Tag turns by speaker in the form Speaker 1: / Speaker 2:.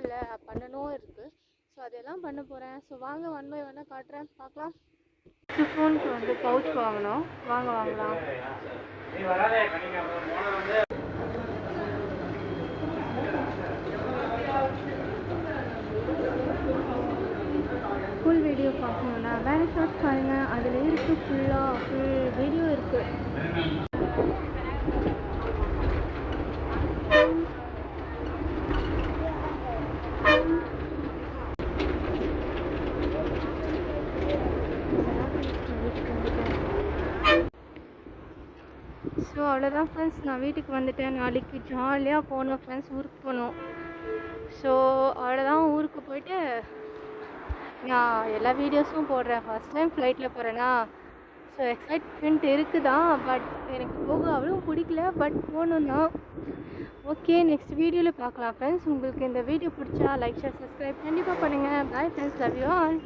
Speaker 1: இருக்குல்ல, பண்ணணும் இருக்குது. ஸோ அதெல்லாம் பண்ண போகிறேன். ஸோ வாங்க ஒன் பை ஒன்னாக காட்டுறேன், பார்க்கலாம். ஃபோனுக்கு வந்து பவுச் வாங்கணும், வாங்கலாம். ஃபுல் வீடியோ பார்க்கணுன்னா வேறு ஷார்ட்ஸ் பாருங்கள், அதில் இருக்குது. ஃபுல் வீடியோ இருக்குது. ஸோ அவ்வளோதான் ஃப்ரெண்ட்ஸ், நான் வீட்டுக்கு வந்துட்டேன். நாளைக்கு ஜாலியாக போகணும் ஃப்ரெண்ட்ஸ், ஊருக்கு போகணும். ஸோ அவ்வளோதான், ஊருக்கு போயிட்டு நான் எல்லா வீடியோஸும் போடுறேன். ஃபஸ்ட் டைம் ஃப்ளைட்டில் போகிறேன்னா ஸோ எக்ஸைட்மெண்ட் இருக்குதான். பட் எனக்கு போக அவ்வளோ பிடிக்கல, பட் போகணும் தான். ஓகே, நெக்ஸ்ட் வீடியோவில் பார்க்கலாம் ஃப்ரெண்ட்ஸ். உங்களுக்கு இந்த வீடியோ பிடிச்சா லைக், ஷேர், சப்ஸ்கிரைப் கண்டிப்பாக பண்ணுங்கள். Bye friends, love you all.